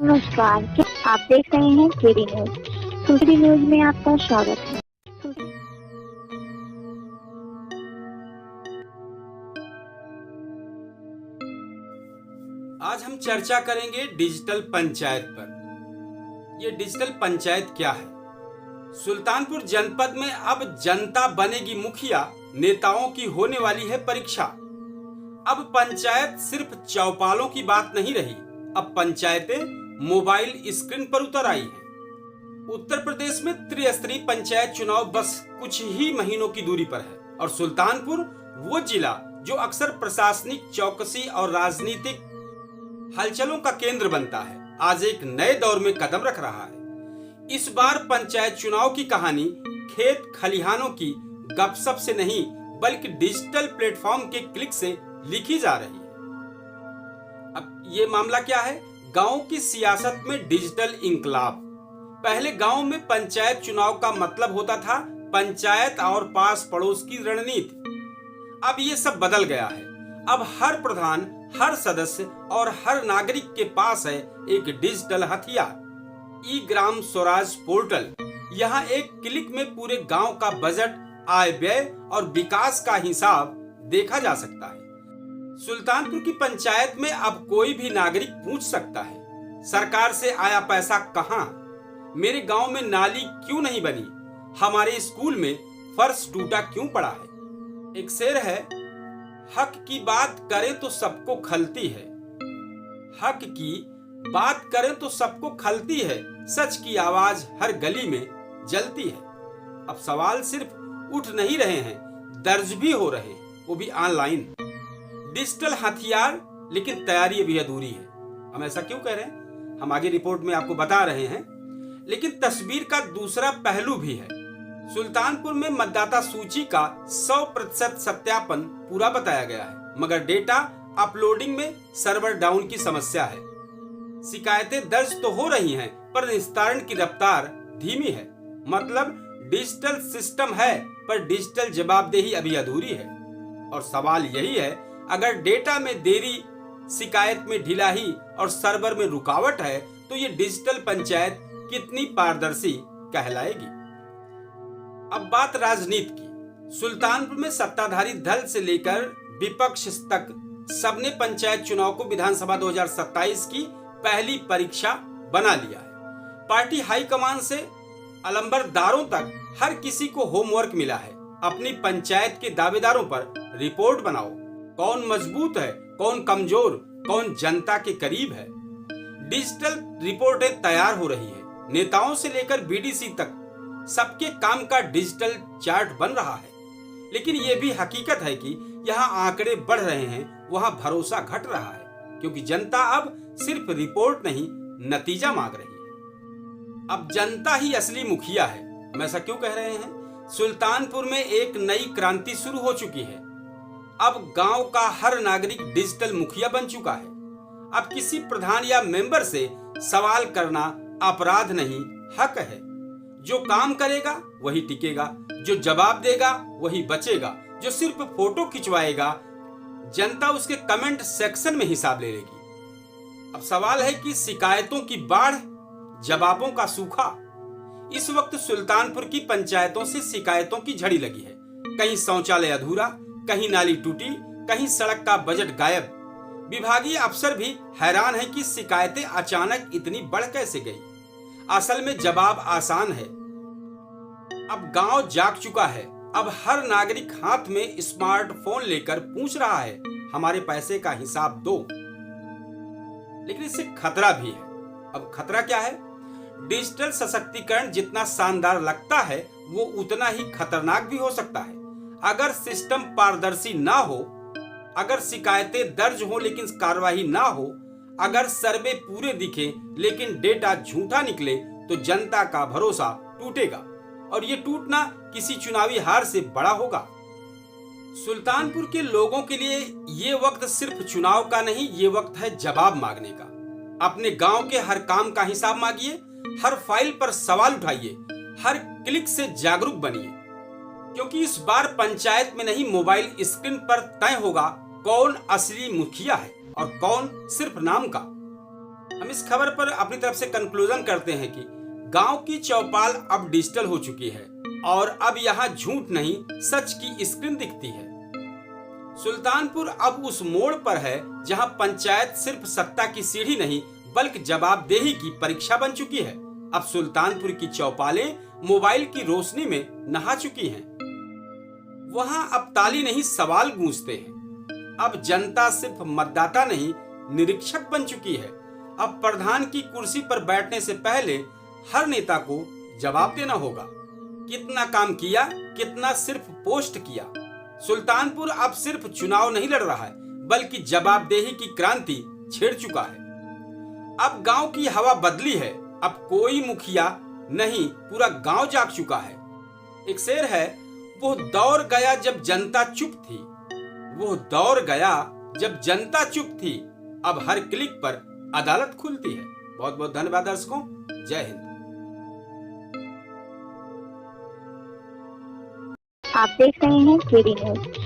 नमस्कार, क्या आप देख रहे हैं केडी न्यूज। केडी न्यूज में आपका स्वागत है। आज हम चर्चा करेंगे डिजिटल पंचायत पर। ये डिजिटल पंचायत क्या है? सुल्तानपुर जनपद में अब जनता बनेगी मुखिया, नेताओं की होने वाली है परीक्षा। अब पंचायत सिर्फ चौपालों की बात नहीं रही, अब पंचायतें मोबाइल स्क्रीन पर उतर आई हैं। उत्तर प्रदेश में त्रिस्तरीय पंचायत चुनाव बस कुछ ही महीनों की दूरी पर है और सुल्तानपुर वो जिला जो अक्सर प्रशासनिक चौकसी और राजनीतिक हलचलों का केंद्र बनता है, आज एक नए दौर में कदम रख रहा है। इस बार पंचायत चुनाव की कहानी खेत खलिहानों की गपशप से नहीं बल्कि डिजिटल प्लेटफॉर्म के क्लिक से लिखी जा रही है। अब ये मामला क्या है? गांव की सियासत में डिजिटल इंकलाब। पहले गांव में पंचायत चुनाव का मतलब होता था पंचायत और पास पड़ोस की रणनीति। अब ये सब बदल गया है। अब हर प्रधान, हर सदस्य और हर नागरिक के पास है एक डिजिटल हथियार, ई ग्राम स्वराज पोर्टल। यहाँ एक क्लिक में पूरे गांव का बजट, आय व्यय और विकास का हिसाब देखा जा सकता है। सुल्तानपुर की पंचायत में अब कोई भी नागरिक पूछ सकता है, सरकार से आया पैसा कहाँ? मेरे गांव में नाली क्यों नहीं बनी? हमारे स्कूल में फर्श टूटा क्यों पड़ा है? एक शेर है, हक की बात करें तो सबको खलती है, हक की बात करें तो सबको खलती है, सच की आवाज हर गली में जलती है। अब सवाल सिर्फ उठ नहीं रहे हैं, दर्ज भी हो रहे हैं, वो भी ऑनलाइन। डिजिटल हथियार, लेकिन तैयारी अभी अधूरी है। हम ऐसा क्यों कह रहे हैं, हम आगे रिपोर्ट में आपको बता रहे हैं। लेकिन तस्वीर का दूसरा पहलू भी है। सुल्तानपुर में मतदाता सूची का 100% सत्यापन पूरा बताया गया है, मगर डेटा अपलोडिंग में सर्वर डाउन की समस्या है। शिकायतें दर्ज तो हो रही हैं, पर निस्तारण की रफ्तार धीमी है। मतलब डिजिटल सिस्टम है, पर डिजिटल जवाबदेही अभी अधूरी है। और सवाल यही है, अगर डेटा में देरी, शिकायत में ढिलाई और सर्वर में रुकावट है, तो ये डिजिटल पंचायत कितनी पारदर्शी कहलाएगी? अब बात राजनीति की। सुल्तानपुर में सत्ताधारी दल से लेकर विपक्ष तक सबने पंचायत चुनाव को विधानसभा 2027 की पहली परीक्षा बना लिया है। पार्टी हाईकमान से अलंबरदारों तक हर किसी को होमवर्क मिला है। अपनी पंचायत के दावेदारों पर रिपोर्ट बनाओ, कौन मजबूत है, कौन कमजोर, कौन जनता के करीब है। डिजिटल रिपोर्टें तैयार हो रही है। नेताओं से लेकर बीडीसी तक सबके काम का डिजिटल चार्ट बन रहा है। लेकिन यह भी हकीकत है कि यहाँ आंकड़े बढ़ रहे हैं, वहां भरोसा घट रहा है, क्योंकि जनता अब सिर्फ रिपोर्ट नहीं, नतीजा मांग रही है। अब जनता ही असली मुखिया है। हम ऐसा क्यों कह रहे हैं? सुल्तानपुर में एक नई क्रांति शुरू हो चुकी है। अब गांव का हर नागरिक डिजिटल मुखिया बन चुका है। अब किसी प्रधान या मेंबर से सवाल करना अपराध नहीं, हक है। जो काम करेगा वही टिकेगा, जो जवाब देगा वही बचेगा, जो सिर्फ फोटो खिंचवाएगा जनता उसके कमेंट सेक्शन में हिसाब ले लेगी। अब सवाल है कि शिकायतों की बाढ़, जवाबों का सूखा। इस वक्त सुल्तानपुर की पंचायतों से शिकायतों की झड़ी लगी है। कहीं शौचालय अधूरा, कहीं नाली टूटी, कहीं सड़क का बजट गायब। विभागीय अफसर भी हैरान है कि शिकायतें अचानक इतनी बढ़ कैसे गई। असल में जवाब आसान है। अब गांव जाग चुका है। अब हर नागरिक हाथ में स्मार्टफोन लेकर पूछ रहा है, हमारे पैसे का हिसाब दो। लेकिन इससे खतरा भी है। अब खतरा क्या है? डिजिटल सशक्तिकरण जितना शानदार लगता है, वो उतना ही खतरनाक भी हो सकता है। अगर सिस्टम पारदर्शी ना हो, अगर शिकायतें दर्ज हो लेकिन कार्रवाई ना हो, अगर सर्वे पूरे दिखे लेकिन डेटा झूठा निकले, तो जनता का भरोसा टूटेगा और ये टूटना किसी चुनावी हार से बड़ा होगा। सुल्तानपुर के लोगों के लिए ये वक्त सिर्फ चुनाव का नहीं, ये वक्त है जवाब मांगने का। अपने गांव के हर काम का हिसाब मांगिए, हर फाइल पर सवाल उठाइए, हर क्लिक से जागरूक बनिए, क्योंकि इस बार पंचायत में नहीं, मोबाइल स्क्रीन पर तय होगा कौन असली मुखिया है और कौन सिर्फ नाम का। हम इस खबर पर अपनी तरफ से कंक्लूजन करते हैं कि गांव की चौपाल अब डिजिटल हो चुकी है और अब यहाँ झूठ नहीं सच की स्क्रीन दिखती है। सुल्तानपुर अब उस मोड़ पर है जहां पंचायत सिर्फ सत्ता की सीढ़ी नहीं बल्कि जवाबदेही की परीक्षा बन चुकी है। अब सुल्तानपुर की चौपालें मोबाइल की रोशनी में नहा चुकी हैं। वहां अब ताली नहीं सवाल गूंजते हैं। अब जनता सिर्फ मतदाता नहीं निरीक्षक बन चुकी है। अब प्रधान की कुर्सी पर बैठने से पहले हर नेता को जवाब देना होगा। कितना काम किया, कितना सिर्फ पोस्ट किया। सुल्तानपुर अब सिर्फ चुनाव नहीं लड़ रहा है बल्कि जवाबदेही की क्रांति छेड़ चुका है। अब गांव की हवा बदली है। अब कोई मुखिया नहीं, पूरा गांव जाग चुका है। एक शेर है, वो दौर गया जब जनता चुप थी, वो दौर गया जब जनता चुप थी। अब हर क्लिक पर अदालत खुलती है। बहुत बहुत धन्यवाद दर्शकों। जय हिंद। आप देख रहे हैं केडी न्यूज।